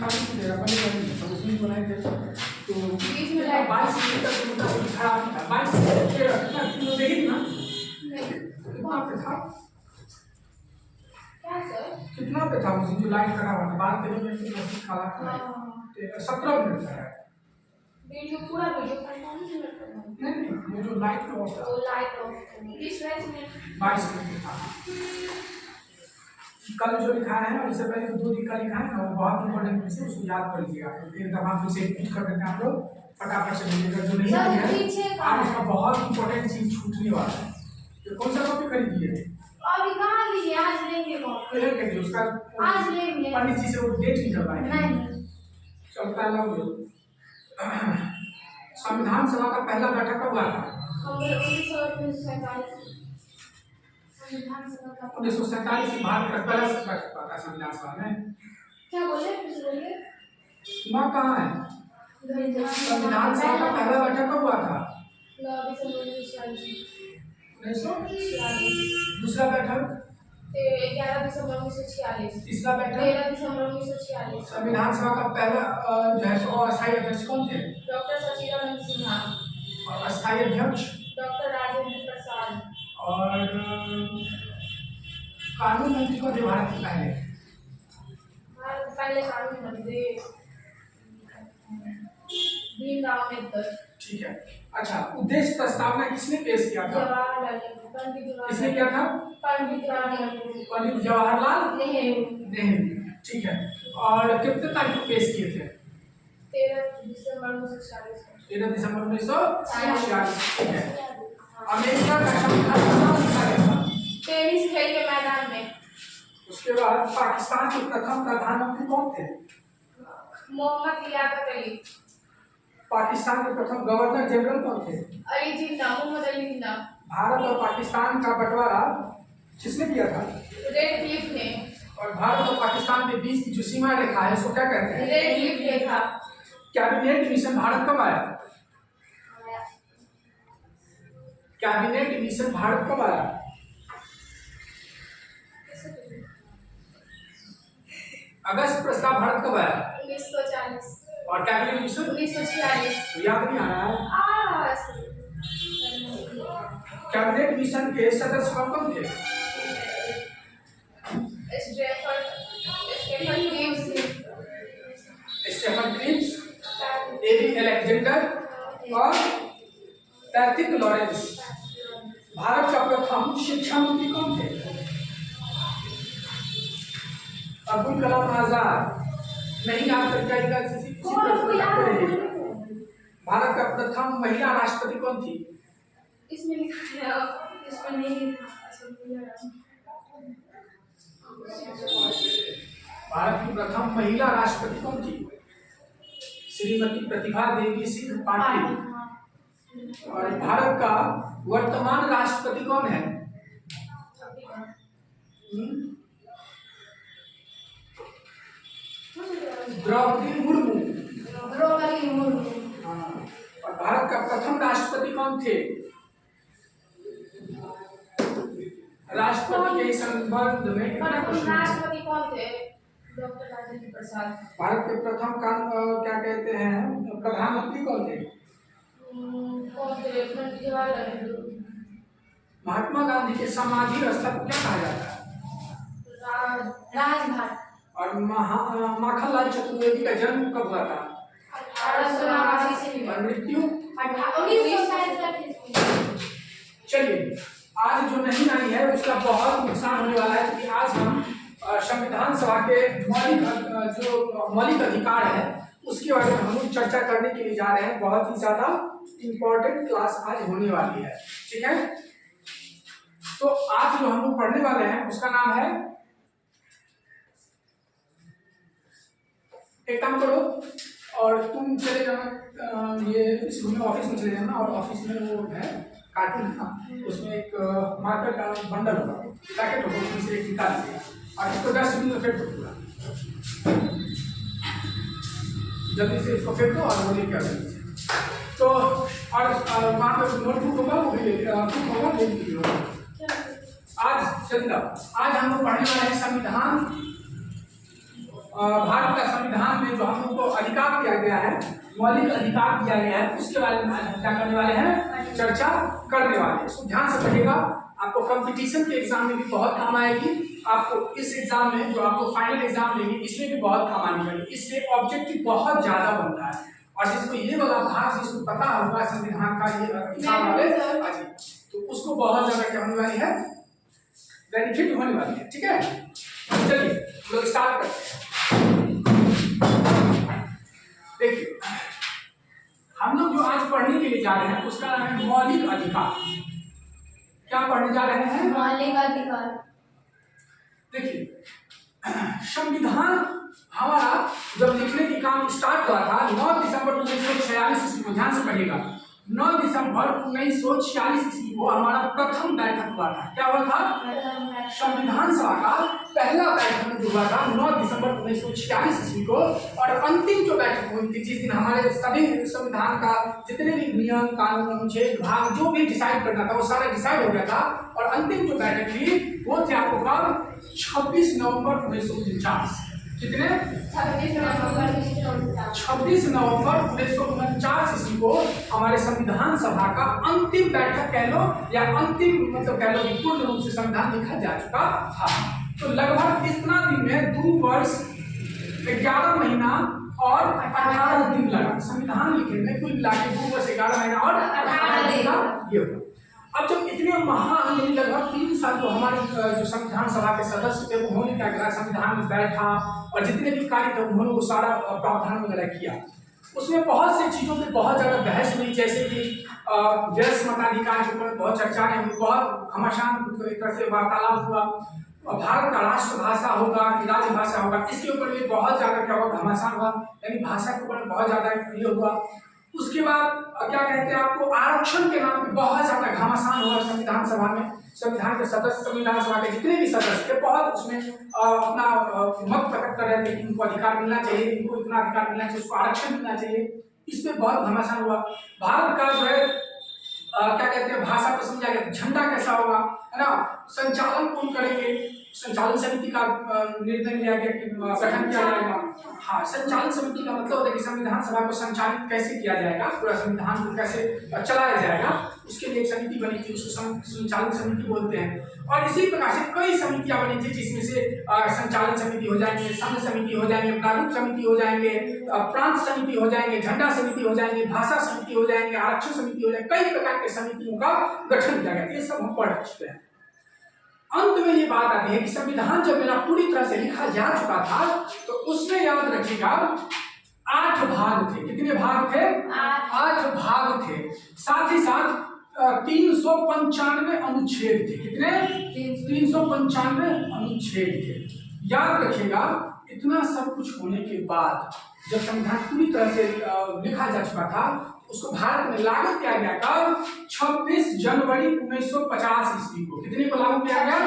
खाली तेरा बनी बनी सब उसमें बनाए थे तो 22 मिनट तक मतलब खराब था 22 मिनट कितना किलो देखी ना वहाँ पे था क्या सर कितना पे था उस जो लाइट खड़ा हुआ था 12 मिनट की मशीन खड़ा था 17 मिनट था वीडियो पूरा वीडियो 45 मिनट का नहीं वो जो लाइट का ऑफ था वो लाइट ऑफ 20 मिनट 22 मिनट था कल जो लिखा है ना इससे पहले 2 दिन का लिखा है ना वो बहुत इंपॉर्टेंट है उसको याद कर लीजिएगा फिर जब आप उसे रिपीट कर देते हैं आप लोग फटाफट से लीजिएगा जो नहीं है आज उसका बहुत इंपॉर्टेंट चीज छूटने वाला है तो कौन सा कॉपी खरीदिए अभी कहाँ लीजिए आज लेंगे क्लियर कर दिए उसका आज लेंगे पंडित जी से वो डेट नहीं करवाएंगे नहीं चलता है संविधान सभा का पहला बैठक कब हुआ था 1947 में भारत का पहला बैठक हुआ था संविधान सभा में क्या बोले माँ कहाँ है संविधान सभा का पहला बैठक कब हुआ था 1946 दूसरा बैठक 11 दिसंबर 1946 तीसरा बैठक 13 दिसंबर 1946 संविधान सभा का पहला जो है सो अस्थायी अध्यक्ष कौन थे डॉक्टर सचिदानंद सिन्हा और अस्थायी अध्यक्ष डॉक्टर राजेंद्र प्रसाद और कानून मंत्री को थे भारत के पहले कानून मंत्री भीमराव अम्बेडकर ठीक है अच्छा उद्देश्य प्रस्तावना किसने पेश किया था जवाहरलाल नेहरू पंडित किसने किया था पंडित जवाहरलाल नेहरू ठीक है और कितने तारीख को पेश किए थे 13 दिसंबर 1946 13 दिसंबर 1946 ठीक है अमेरिका का संविधान कब लिखा गया था पेरिस खेल के मैदान में उसके बाद पाकिस्तान के प्रथम प्रधानमंत्री कौन थे मोहम्मद लियाकत अली पाकिस्तान के प्रथम गवर्नर जनरल कौन थे अली जिन्ना मोहम्मद अली जिन्ना भारत और पाकिस्तान का बंटवारा किसने किया था रेड क्लिफ ने और भारत और पाकिस्तान के बीच की जो सीमा रेखा है उसको क्या कहते हैं रेड क्लिफ रेखा कैबिनेट मिशन भारत कब आया कैबिनेट मिशन भारत कब आया अगस्त प्रस्ताव भारत कब आया 1940 और कैबिनेट मिशन 1946 याद नहीं आ रहा है कैबिनेट मिशन के सदस्य कौन कौन थे स्टेफन क्रीम्स एबी अलेक्जेंडर और पैट्रिक लॉरेंस भारत का प्रथम शिक्षा मंत्री कौन थे अब्दुल कलाम आजाद नहीं याद करके भारत का प्रथम महिला राष्ट्रपति कौन थी इसमें लिखा है इसमें नहीं भारत की प्रथम महिला राष्ट्रपति कौन थी श्रीमती प्रतिभा देवी सिंह पाटिल और भारत का वर्तमान राष्ट्रपति कौन है द्रौपदी मुर्मू और भारत का प्रथम राष्ट्रपति कौन थे राष्ट्रपति के संबंध में कितना क्वेश्चन राष्ट्रपति कौन थे डॉक्टर राजेंद्र प्रसाद भारत के प्रथम क्या कहते हैं प्रधानमंत्री कौन थे कौन थे जवाहरलाल नेहरू महात्मा गांधी के समाधि स्थल को क्या कहा जाता है राजघाट और माखनलाल चतुर्वेदी का जन्म कब हुआ था 1889 और मृत्यु 1967 चलिए आज जो नहीं आई है उसका बहुत नुकसान होने वाला है क्योंकि आज हम संविधान सभा के मौलिक अधिकार है उसके बारे में हम लोग चर्चा करने के लिए जा रहे हैं बहुत ही ज्यादा इंपॉर्टेंट क्लास आज होने वाली है ठीक है तो आज जो हम लोग पढ़ने वाले हैं उसका नाम है एक काम करो और तुम चले जाना ये इस रूम में ऑफिस में चले जाना और ऑफिस में वो है कार्टून है ना उसमें एक मार्कर का बंडल होगा पैकेट होगा उसमें से एक निकाल लीजिएगा और इसको डस्टबिन में फेंक दो पूरा जल्दी से इसको फेंक दो और वो लेके आ जाइए तो और वहाँ पर नोटबुक होगा वो भी ले लीजिए आज चलिए आज हम लोग पढ़ने वाले हैं संविधान। भारत का संविधान में जो हम लोग को अधिकार दिया गया है, मौलिक अधिकार दिया गया है, उसके बारे में आज हम क्या करने वाले हैं, चर्चा करने वाले हैं। इसको ध्यान से पढ़िएगा, आपको कंपटीशन के एग्जाम में भी बहुत काम आएगी। आपको इस एग्जाम में जो आपको फाइनल एग्जाम लेंगे इसमें भी बहुत काम आने वाली, इससे ऑब्जेक्टिव बहुत ज्यादा बनता है। और जिसको ये वाला भाग जिसको पता होगा संविधान का ये तो उसको बहुत ज्यादा क्या होने वाली है, बेनिफिट होने वाली है। ठीक है, चलिए लोग स्टार्ट करते हैं। देखिए हम लोग जो आज पढ़ने के लिए जा रहे हैं उसका नाम है मौलिक अधिकार। क्या पढ़ने जा रहे हैं, मौलिक अधिकार। देखिए संविधान हमारा जब लिखने की काम स्टार्ट हुआ था 9 दिसंबर 1946 ईस्वी को, ध्यान से पढ़िएगा, 9 दिसंबर 1946 ईस्वी को हमारा प्रथम बैठक हुआ था। क्या हुआ था, संविधान सभा का पहला बैठक जो हुआ था 9 दिसंबर 1946 ईस्वी को। और अंतिम जो बैठक हुई थी जिस दिन हमारे सभी संविधान का जितने भी नियम कानून अनुच्छेद भाग जो भी डिसाइड करना था वो सारा डिसाइड हो गया था। और अंतिम जो बैठक थी वो थी आपको कब, 26 नवंबर 1949। कितने, 26 नवंबर 1949 ईस्वी को हमारे संविधान सभा का अंतिम बैठक कह लो या अंतिम मतलब कह लो कि पूर्ण रूप से संविधान लिखा जा चुका था। तो लगभग इतना दिन में 2 वर्ष 11 महीना और 18 दिन लगा संविधान लिखने में। कुल मिला के 2 वर्ष 11 महीना और 18 दिन का ये हुआ। अब जब इतने महान लगभग 3 साल जो हमारे जो संविधान सभा के सदस्य थे उन्होंने क्या करा, संविधान में बैठा और जितने भी कार्य थे उन्होंने वो सारा प्रावधान वगैरह किया। उसमें बहुत सी चीज़ों पे बहुत ज़्यादा बहस हुई, जैसे कि व्यस्त मताधिकार के ऊपर बहुत चर्चाएं हुई, बहुत घमासान एक तरह से वार्तालाप हुआ। भारत का राष्ट्रभाषा होगा कि राज्यभाषा होगा, इसके ऊपर भी बहुत ज़्यादा क्या हुआ, घमासान हुआ, यानी भाषा के ऊपर बहुत ज़्यादा ये हुआ। उसके बाद क्या कहते हैं आपको, आरक्षण के नाम पे बहुत ज्यादा घमासान हुआ संविधान सभा में। संविधान के सदस्य, संविधान सभा के जितने भी सदस्य थे बहुत उसमें अपना मत प्रकट कर रहे थे कि इनको अधिकार मिलना चाहिए, इनको इतना अधिकार मिलना चाहिए, उसको आरक्षण मिलना चाहिए। इस पे बहुत घमासान हुआ। भारत का जो है क्या कहते हैं भाषा को समझा गया, झंडा कैसा होगा, है ना, संचालन कौन करेंगे, संचालन समिति का निर्णय लिया गया कि गठन किया जाएगा। हाँ, संचालन समिति का मतलब होता है कि संविधान सभा को संचालित कैसे किया जाएगा, पूरा संविधान को कैसे चलाया जाएगा, उसके लिए एक समिति बनी थी, उसको संचालन समिति बोलते हैं। और इसी प्रकार से कई समितियां बनी थी जिसमें से संचालन समिति हो जाएंगे, संघ समिति हो जाएंगे, प्रारूप समिति हो जाएंगे, प्रांत समिति हो जाएंगे, झंडा समिति हो जाएंगे, भाषा समिति हो जाएंगे, आरक्षण समिति हो जाएंगे, कई प्रकार के समितियों का गठन किया गया। ये सब हम पढ़ चुके हैं। अंत में ये बात आती है कि संविधान जब मेरा पूरी तरह से लिखा जा चुका था तो उसमें याद रखिएगा 8 भाग थे। कितने भाग थे, 8 भाग थे। साथ ही साथ 395 अनुच्छेद थे। कितने, 395 अनुच्छेद थे। याद रखिएगा इतना सब कुछ होने के बाद जब संविधान पूरी तरह से लिखा जा चुका था उसको भारत में लागू किया गया था 26 जनवरी 1950 ईस्वी को। कितने को लागू किया गया,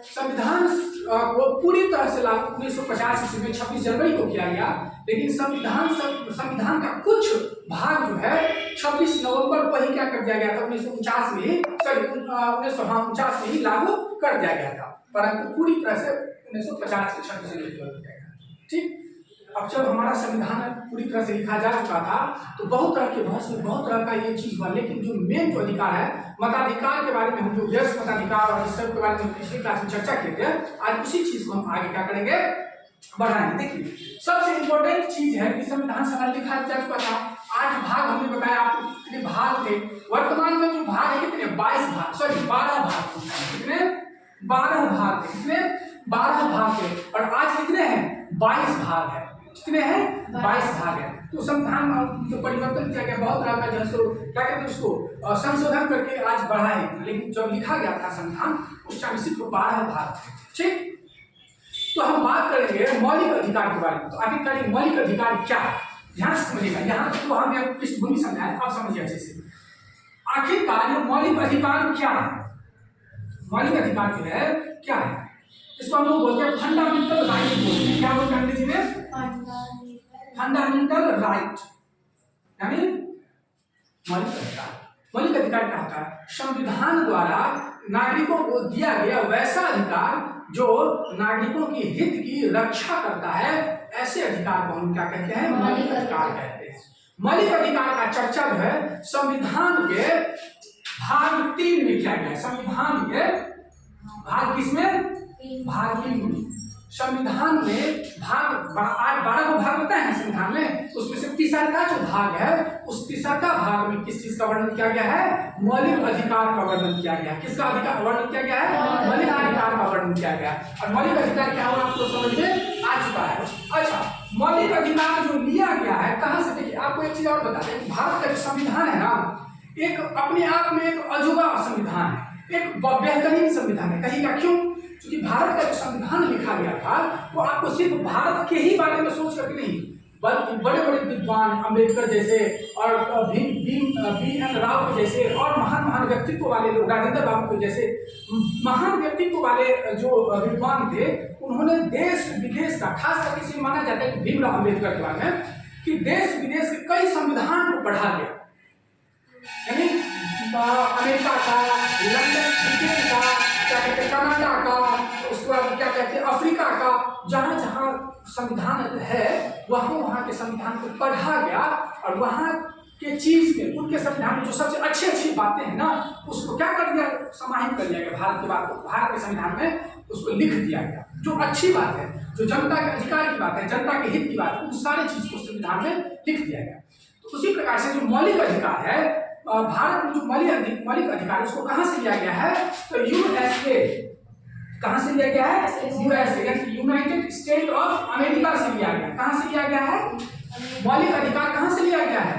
संविधान को पूरी तरह से लागू 1950 ईस्वी में 26 जनवरी को किया गया। लेकिन संविधान का कुछ भाग जो है 26 नवंबर को ही क्या कर दिया गया था, 1949 में ही 1949 में ही लागू कर दिया गया था, परंतु पूरी तरह से 1950 से 26 जनवरी को किया गया। ठीक, अब जब हमारा संविधान पूरी तरह से लिखा जा चुका था तो बहुत तरह के बहस में बहुत तरह का ये चीज हुआ। लेकिन जो मेन जो अधिकार है मताधिकार के बारे में, हम जो व्यस्त मताधिकार और इस सब के बारे में पिछली क्लास में चर्चा किए थे, आज उसी चीज को हम आगे क्या करेंगे, बढ़ाएंगे। देखिए सबसे इंपॉर्टेंट चीज है कि संविधान सभा लिखा जा चुका था, 8 भाग हमने बताया आपको कितने भाग थे। वर्तमान में जो भाग है कितने, 12 भाग। कितने, 12 भाग थे। कितने, 12 भाग थे। और आज कितने हैं, 22 भाग है। कितने हैं, 22 भाग है। तो संविधान जो परिवर्तन किया गया बहुत तरह का जो है सो क्या कहते हैं उसको संशोधन करके आज बढ़ा है। लेकिन जब लिखा गया था संविधान उस टाइम सिर्फ 12 भाग थे। ठीक, तो हम बात करेंगे मौलिक अधिकार के बारे में। तो आखिरकार ये मौलिक अधिकार क्या है, ध्यान से समझिएगा। यहाँ तक तो हमने पृष्ठभूमि समझाया, आप समझिए अच्छे से। आखिरकार ये मौलिक अधिकार क्या है, मौलिक अधिकार जो है क्या है, इसको हम लोग बोलते हैं फंडामेंटल राइट बोलते हैं। क्या बोलते हैं अंग्रेजी में, फंडामेंटल राइट, यानी मौलिक अधिकार। मौलिक अधिकार क्या होता है? संविधान द्वारा नागरिकों को दिया गया वैसा अधिकार जो नागरिकों की हित की रक्षा करता है, ऐसे अधिकार को हम क्या कहते हैं? मौलिक अधिकार कहते हैं। मौलिक अधिकार का चर्चा जो है संविधान के भाग 3 में किया गया है। संविधान के भाग किसमें? भाग 3 में। संविधान में भाग 12 को भाग होता है संविधान में, उसमें से तीसरा जो भाग है, उस तीसरा भाग में किस चीज का वर्णन किया गया है? मौलिक अधिकार का वर्णन किया गया है। किसका अधिकार वर्णन किया गया है? मौलिक अधिकार का वर्णन किया गया है। और मौलिक अधिकार क्या हुआ आपको समझ में आ चुका है। अच्छा, मौलिक अधिकार जो लिया गया है कहां से? देखिए आपको एक चीज और बता दें, भारत का जो संविधान है ना, एक अपने आप में एक अजूबा संविधान है, एक बेहतरीन संविधान है। कहिएगा क्यों? क्योंकि भारत का जो संविधान लिखा गया था वो आपको सिर्फ भारत के ही बारे में सोच करके नहीं, बल्कि बड़े बड़े विद्वान अम्बेडकर जैसे और BN राव के जैसे और महान व्यक्तित्व वाले लोग, राजेंद्र बाबू के जैसे महान व्यक्तित्व वाले जो विद्वान थे, उन्होंने देश विदेश का, खास करके इसे माना जाता है कि भीमराव अम्बेडकर के बारे में, कि देश विदेश के कई संविधान को पढ़ा गया। यानी अमेरिका का, लंदन, ब्रिटेन का, क्या कहते हैं कनाडा का, उसके बाद क्या कहते हैं अफ्रीका का, जहाँ जहाँ संविधान है वहाँ के संविधान को पढ़ा गया और वहाँ के चीज में, उनके संविधान में जो सबसे अच्छी बातें हैं ना, उसको क्या कर दिया? समाहित कर दिया गया भारत के बात को, भारत के संविधान में उसको लिख दिया गया। जो अच्छी बात है, जो जनता के अधिकार की बात है, जनता के हित की बात है, उन सारे चीज को संविधान में लिख दिया गया। तो उसी प्रकार से जो मौलिक अधिकार है भारत में, जो मौलिक अधिकार उसको कहाँ से लिया गया है? तो USA, कहाँ से लिया गया है? USA, United state of America से लिया गया। कहाँ से लिया गया है? मौलिक अधिकार कहाँ से लिया गया है?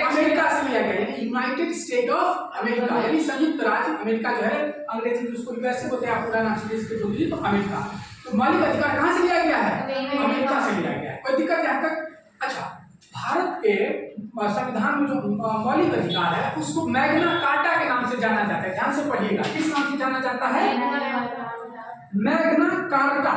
अमेरिका से लिया गया, यानी यूनाइटेड स्टेट ऑफ अमेरिका, यानी संयुक्त राज्य अमेरिका जो है, अंग्रेजी में उसको वैसे बोलते हैं, आप पूरा नाम से जो तो अमेरिका। तो मौलिक अधिकार कहाँ से लिया गया है? अमेरिका से लिया गया है। कोई दिक्कत यहाँ तक? अच्छा, भारत के संविधान में जो मौलिक अधिकार है उसको मैग्ना कार्टा के नाम से जाना जाता है। ध्यान से पढ़िएगा, किस नाम से जाना जाता है? Magna carta.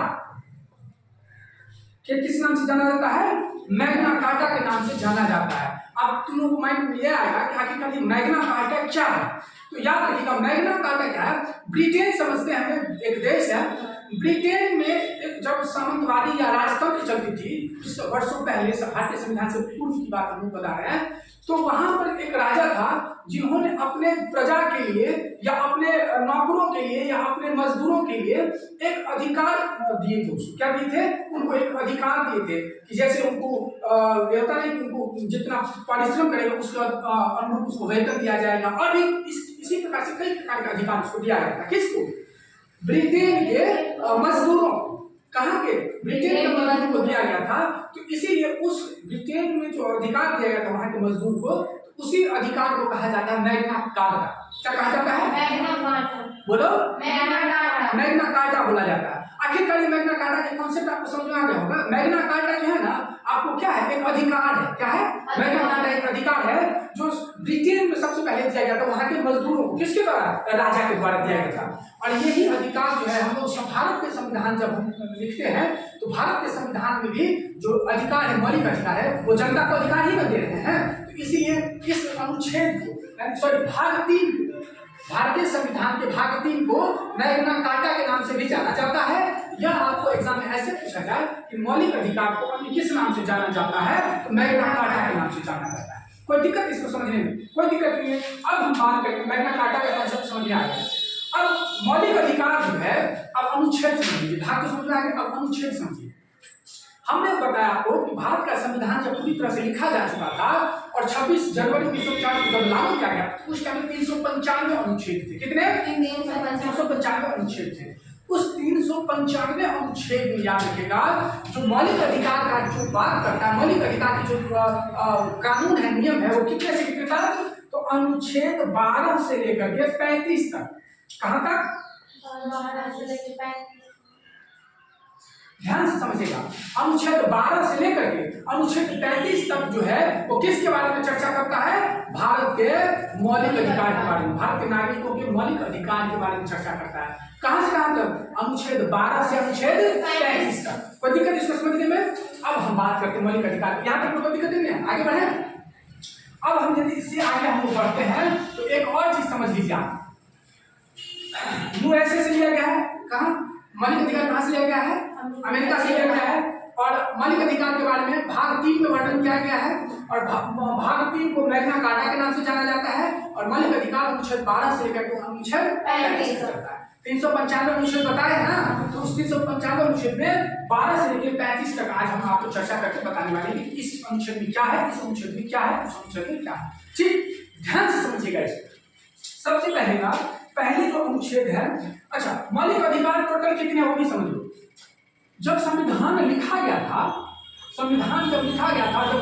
किस नाम से जाना जाता है? मैग्ना कार्टा के नाम से जाना जाता है। अब तुम लोग माइंड में ये आएगा कि आखिरकार मैग्ना कार्टा क्या है? तो याद रखिएगा, मैग्ना कार्टा क्या है? ब्रिटेन समझते हैं हमें एक देश है, ब्रिटेन में जब सामंतवादी या राजतंत्र चलती थी कुछ वर्षों पहले, भारतीय संविधान से पूर्व की बात हम बता रहे हैं, तो वहां पर एक राजा था जिन्होंने अपने प्रजा के लिए या अपने नौकरों के लिए या अपने मजदूरों के लिए एक अधिकार दिए थे। उसको क्या दिए थे? उनको एक अधिकार दिए थे कि जैसे उनको होता नहीं कि उनको जितना परिश्रम करेगा उसके अनुरूप उसको वेतन दिया जाएगा, और भी इसी प्रकार से कई प्रकार का अधिकार उसको दिया गया था। किसको? ब्रिटेन के मजदूरों। कहाँ के? ब्रिटेन के मजदूर को दिया गया था। तो इसीलिए उस ब्रिटेन में जो अधिकार दिया गया था वहां के मजदूर को, तो उसी अधिकार को कहा जाता है मैग्ना कार्टा। क्या कहा जाता है? Magna carta. बोलो, मैग्ना कार्टा बोला जाता है। आखिरकार मैग्ना कार्टा के कॉन्सेप्ट आपको समझ में आ गया होगा। मैग्ना कार्टा जो है ना, आपको क्या है? एक अधिकार है। क्या है? मैग्ना कार्टा एक अधिकार है जो ब्रिटेन में सबसे पहले दिया गया था वहां के मजदूरों को। किसके द्वारा? राजा के द्वारा दिया गया था। और यही अधिकार जो है हम लोग भारत के संविधान जब हम लिखते हैं तो भारत के संविधान में भी जो अधिकार है, मौलिक अधिकार है, वो जनता को अधिकार ही दे रहे हैं। तो इसीलिए इस अनुच्छेद को, भाग 3, भारतीय संविधान के भाग 3 को मैग्ना कार्टा के नाम से भी जाना जाता है। यह आपको एग्जाम में ऐसे पूछा जाए कि मौलिक अधिकार को अन्य किस नाम से जाना जाता है? तो मैग्ना कार्टा के नाम से जाना जाता है। कोई दिक्कत इसको समझने में? कोई दिक्कत नहीं है। अब हम बात करेंगे, मैग्ना कार्टा का कॉन्सेप्ट समझ में आ गया। अब मौलिक अधिकार जो है, अब अनुच्छेद समझिए। भाग तो समझ में आ गया, अब अनुच्छेद समझिए। हमने बताया आपको कि भारत का संविधान जब पूरी तरह से लिखा जा चुका था और 26 जनवरी 1950 को जब लागू किया गया तो उस टाइम में 395 अनुच्छेद थे। कितने? 395 अनुच्छेद थे। उस 395 अनुच्छेद में याद रखेगा, जो मौलिक अधिकार का जो बात करता है, मौलिक अधिकार की जो कानून है, नियम है, वो कितने से कितने तक? तो अनुच्छेद 12 से लेकर के 35 तक। कहां तक? 12 से लेकर 35। ध्यान से समझेगा, अनुच्छेद 12 से लेकर के अनुच्छेद 35 तक जो है वो किसके बारे में चर्चा करता है? भारत के मौलिक अधिकार के बारे में, भारत के नागरिकों के मौलिक अधिकार के बारे में चर्चा करता है। कहां से कहां तक? अनुच्छेद 12 से अनुच्छेद 35 तक। कोई दिक्कत इसको समझने में? अब हम बात करते हैं मौलिक अधिकार। यहाँ तक कोई दिक्कत नहीं है, आगे बढ़े। अब हम यदि इससे आगे हम लोग बढ़ते हैं तो एक और चीज समझ लीजिए आप। यूएसए से लिया गया है, कहाँ मौलिक अधिकार कहाँ से लिया गया है, अमेरिका से लिया गया है। और मौलिक अधिकार के बारे में भाग 3 में वर्णन किया गया है और भाग 3 को मैग्ना कार्टा के नाम से जाना जाता है और मौलिक अधिकार अनुच्छेद 12 से लेकर के अनुच्छेद 35 तक है। 395 अनुच्छेद बताए हैं ना, तो उस 395 अनुच्छेद में 12 से लेकर 35 तक आज हम आपको चर्चा करके बताने वाले हैं कि इस अनुच्छेद में क्या है, इस अनुच्छेद में क्या है, उस अनुच्छेद में क्या है। ठीक, ध्यान से समझिएगा इसको। सबसे पहले बात, पहले जो अनुच्छेद है, अच्छा मौलिक अधिकार टोटल कितने वो भी समझ लो। जब संविधान लिखा गया था, संविधान जब लिखा गया था, जब